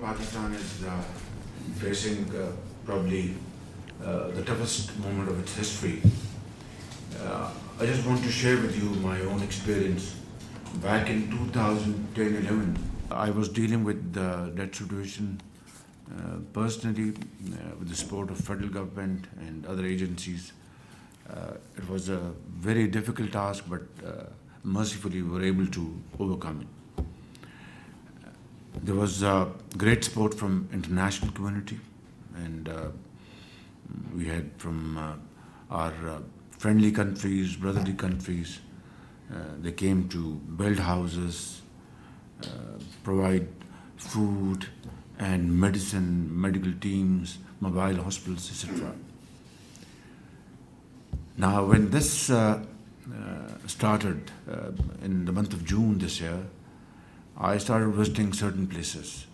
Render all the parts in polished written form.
Pakistan is facing probably the toughest moment of its history. I just want to share with you my own experience. Back in 2010-11, I was dealing with that situation personally with the support of federal government and other agencies. It was a very difficult task, but mercifully we were able to overcome it. There was great support from international community, and we had from our friendly countries, brotherly countries. They came to build houses, provide food and medicine, medical teams, mobile hospitals, etc. Now, when this started in the month of June this year, I started visiting certain places.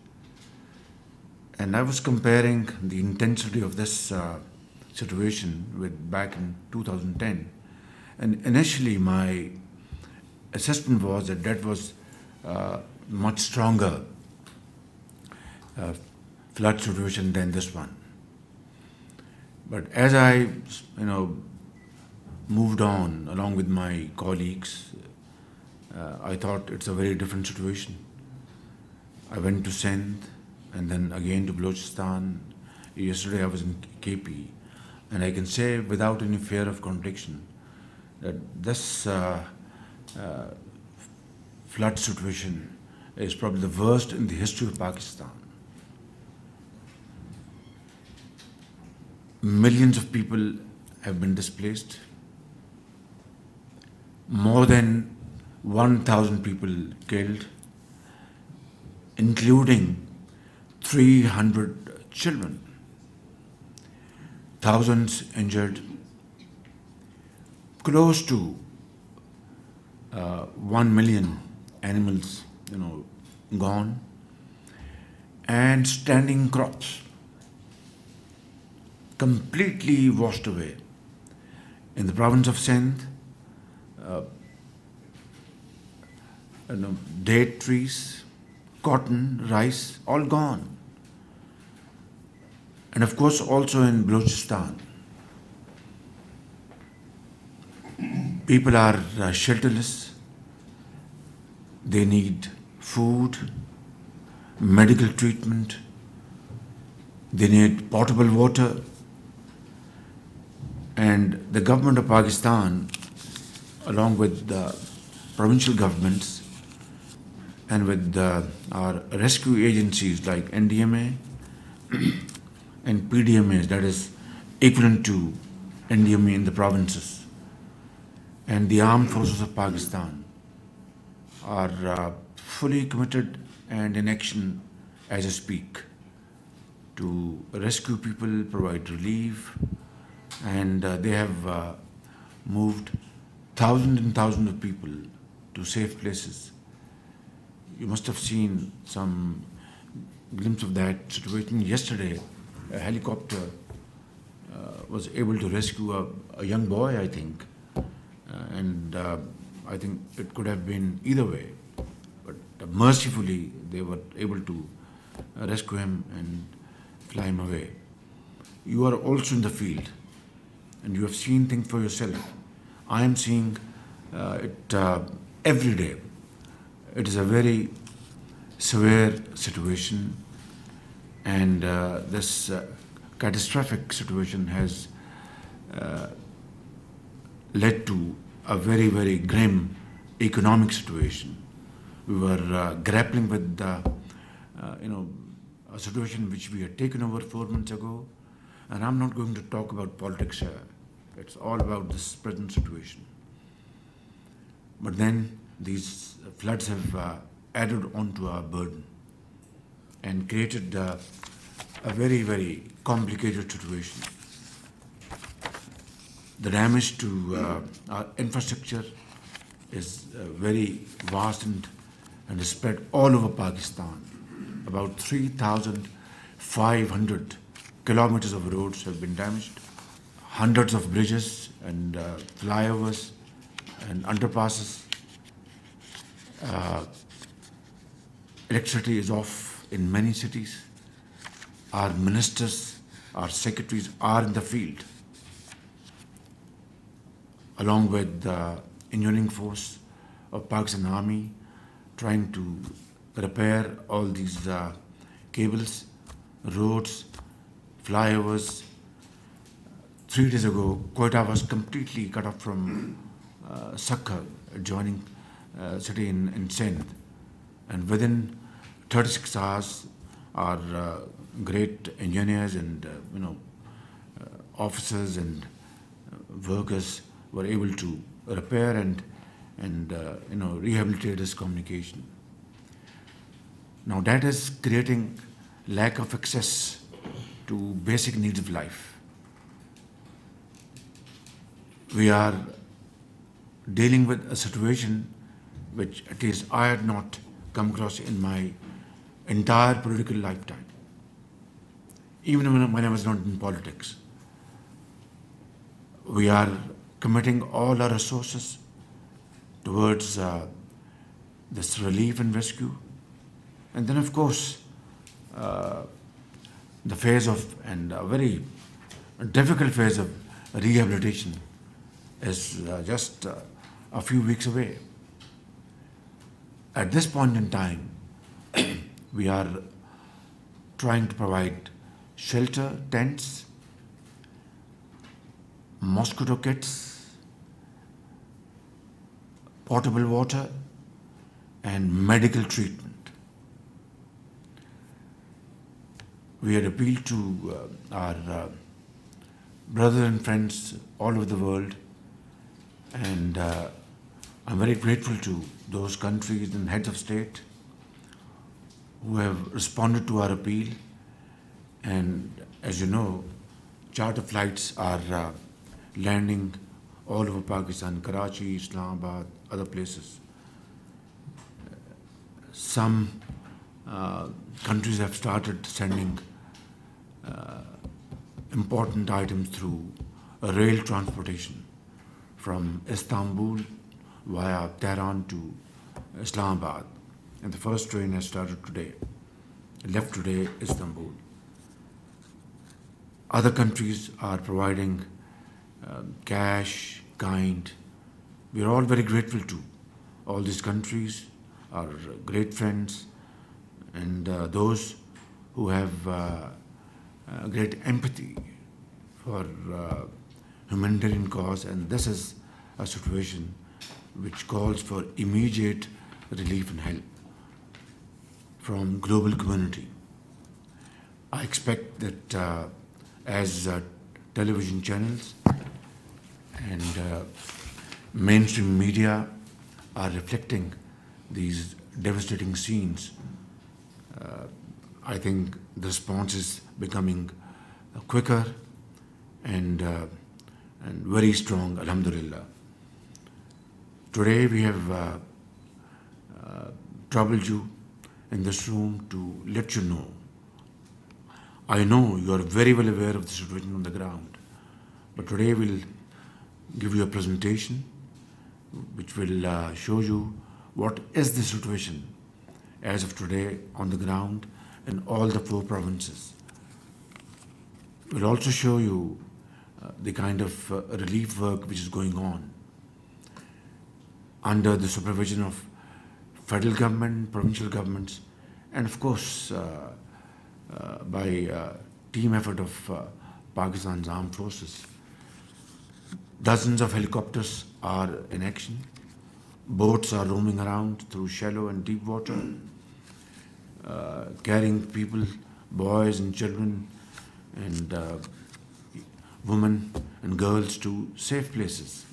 And I was comparing the intensity of this situation with back in 2010. And initially, my assessment was that that was much stronger flood situation than this one. But as I, moved on along with my colleagues, I thought it's a very different situation. I went to Sindh and then again to Balochistan. Yesterday I was in KP, and I can say without any fear of contradiction that this flood situation is probably the worst in the history of Pakistan. Millions of people have been displaced. More than 1,000 people killed, including 300 children, thousands injured, close to 1 million animals, gone, and standing crops completely washed away. In the province of Sindh, date trees, cotton, rice, all gone. And of course also in Balochistan, people are shelterless. They need food, medical treatment, they need potable water. And the government of Pakistan, along with the provincial governments and with our rescue agencies like NDMA and PDMAs, that is equivalent to NDMA in the provinces, and the armed forces of Pakistan are fully committed and in action as I speak to rescue people, provide relief, and they have moved thousands and thousands of people to safe places. You must have seen some glimpse of that situation. Yesterday, a helicopter was able to rescue a young boy, I think, and I think it could have been either way. But mercifully, they were able to rescue him and fly him away. You are also in the field, and you have seen things for yourself. I am seeing it every day. It is a very severe situation, and this catastrophic situation has led to a very, very grim economic situation. We were grappling with a situation which we had taken over 4 months ago, and I'm not going to talk about politics here. It's all about this present situation. But then these floods have added on to our burden and created a very, very complicated situation. The damage to our infrastructure is very vast and is spread all over Pakistan. About 3,500 kilometers of roads have been damaged, hundreds of bridges and flyovers and underpasses. Electricity is off in many cities. Our ministers, our secretaries are in the field, along with the engineering force of Pakistan Army, trying to repair all these cables, roads, flyovers. 3 days ago, Quetta was completely cut off from Sakha, adjoining city in Sindh. And within 36 hours, our great engineers and officers and workers were able to repair and rehabilitate this communication. Now that is creating lack of access to basic needs of life. We are dealing with a situation which at least I had not come across in my entire political lifetime, even when I was not in politics. We are committing all our resources towards this relief and rescue. And then, of course, the phase of, and a very difficult phase of rehabilitation is just a few weeks away. At this point in time, we are trying to provide shelter, tents, mosquito kits, potable water, and medical treatment. We had appealed to our brothers and friends all over the world, and I'm very grateful to those countries and heads of state who have responded to our appeal. And as you know, charter flights are landing all over Pakistan, Karachi, Islamabad, other places. Some countries have started sending important items through rail transportation from Istanbul via Tehran to Islamabad. And the first train has started today, left today Istanbul. Other countries are providing cash, kind. We are all very grateful to all these countries, our great friends, and those who have great empathy for humanitarian cause. And this is a situation which calls for immediate relief and help from global community. I expect that as television channels and mainstream media are reflecting these devastating scenes, I think the response is becoming quicker and very strong, alhamdulillah. Today we have troubled you in this room to let you know. I know you are very well aware of the situation on the ground, but today we'll give you a presentation which will show you what is the situation as of today on the ground in all the 4 provinces. We'll also show you the kind of relief work which is going on under the supervision of federal government, provincial governments, and of course by team effort of Pakistan's armed forces. Dozens of helicopters are in action. Boats are roaming around through shallow and deep water, carrying people, boys and children and women and girls to safe places,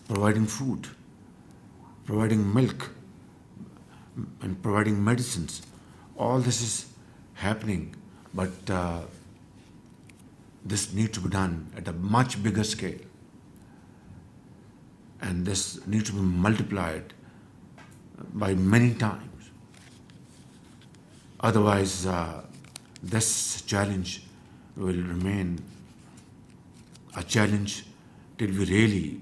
providing food, providing milk, and providing medicines. All this is happening, but this needs to be done at a much bigger scale. And this needs to be multiplied by many times. Otherwise, this challenge will remain a challenge till we really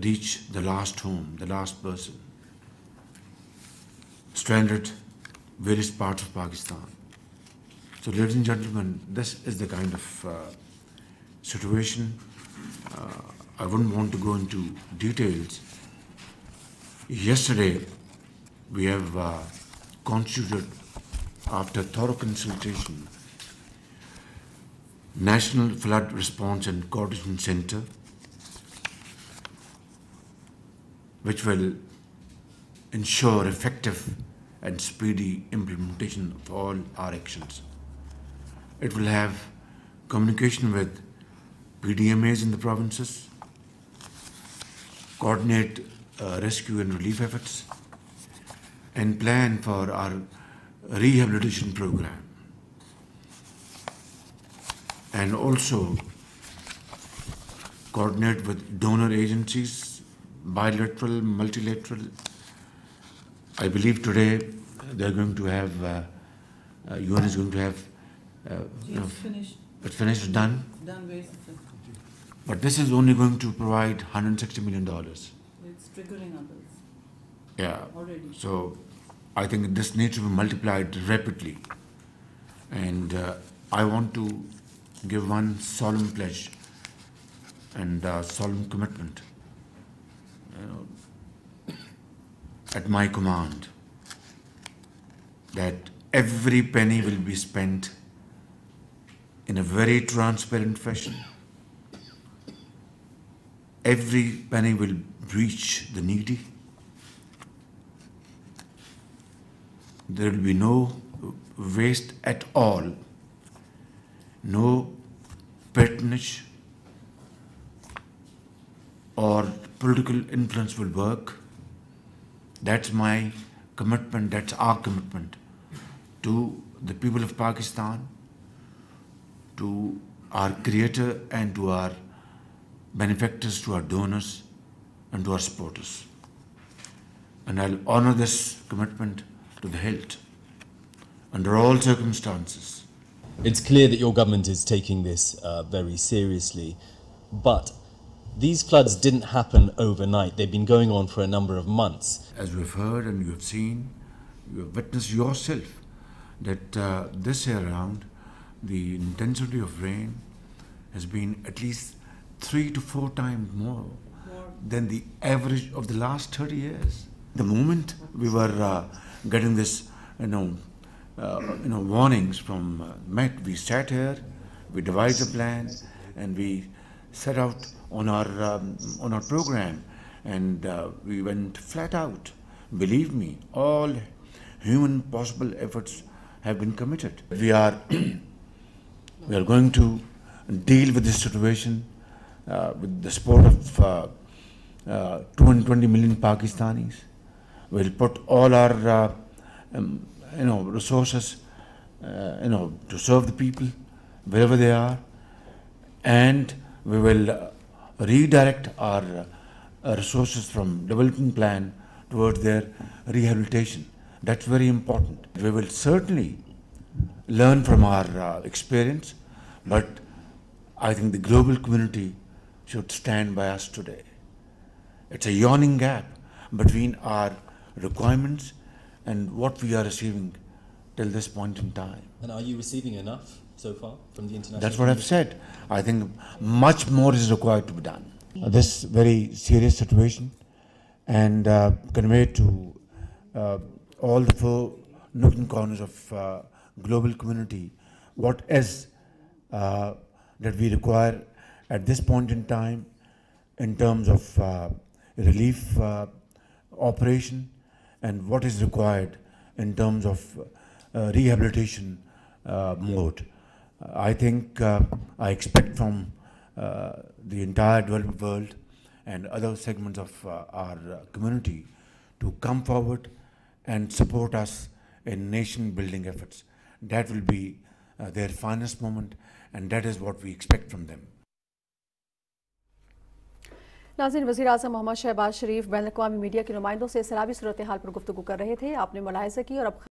reach the last home, the last person, stranded various parts of Pakistan. So, ladies and gentlemen, this is the kind of situation. I wouldn't want to go into details. Yesterday, we have constituted, after thorough consultation, National Flood Response and Coordination Center, which will ensure effective and speedy implementation of all our actions. It will have communication with PDMAs in the provinces, coordinate rescue and relief efforts, and plan for our rehabilitation program. And also coordinate with donor agencies, bilateral, multilateral. I believe today they're going to have, UN is going to have, it's finished. It's finished, done? Done very successfully. But this is only going to provide $160 million. It's triggering others. Yeah. Already. So I think this needs to be multiplied rapidly. And I want to give one solemn pledge and solemn commitment at my command that every penny will be spent in a very transparent fashion. Every penny will reach the needy. There will be no waste at all, no patronage or political influence will work. That's my commitment, that's our commitment to the people of Pakistan, to our Creator and to our benefactors, to our donors and to our supporters. And I'll honor this commitment to the hilt under all circumstances. It's clear that your government is taking this very seriously, but these floods didn't happen overnight. They've been going on for a number of months. As you have heard and you have seen, you have witnessed yourself that this year around, the intensity of rain has been at least 3 to 4 times more than the average of the last 30 years. The moment we were getting this, warnings from Met, we sat here, we devised a plan, and we set out on our program, and we went flat out. Believe me, all human possible efforts have been committed. We are going to deal with this situation with the support of 220 million Pakistanis. We'll put all our resources to serve the people wherever they are, and we will redirect our resources from development plan towards their rehabilitation. That's very important. We will certainly learn from our experience, but I think the global community should stand by us today. It's a yawning gap between our requirements and what we are receiving till this point in time. And are you receiving enough so far from the international That's what I've said. I think much more is required to be done. This very serious situation, and convey to all the 4 nooks and corners of global community what is that we require at this point in time in terms of relief operation, and what is required in terms of rehabilitation mode. I think I expect from the entire developed world and other segments of our community to come forward and support us in nation building efforts. That will be their finest moment, and that is what we expect from them. नाज़रीन, वज़ीर आज़म मोहम्मद शहबाज शरीफ बैनुल-अक़वामी media के नुमाइंदों से सैलाबी सूरत हाल पर गुफ्तगू कर रहे थे। आपने मुलाहिज़ा की और अब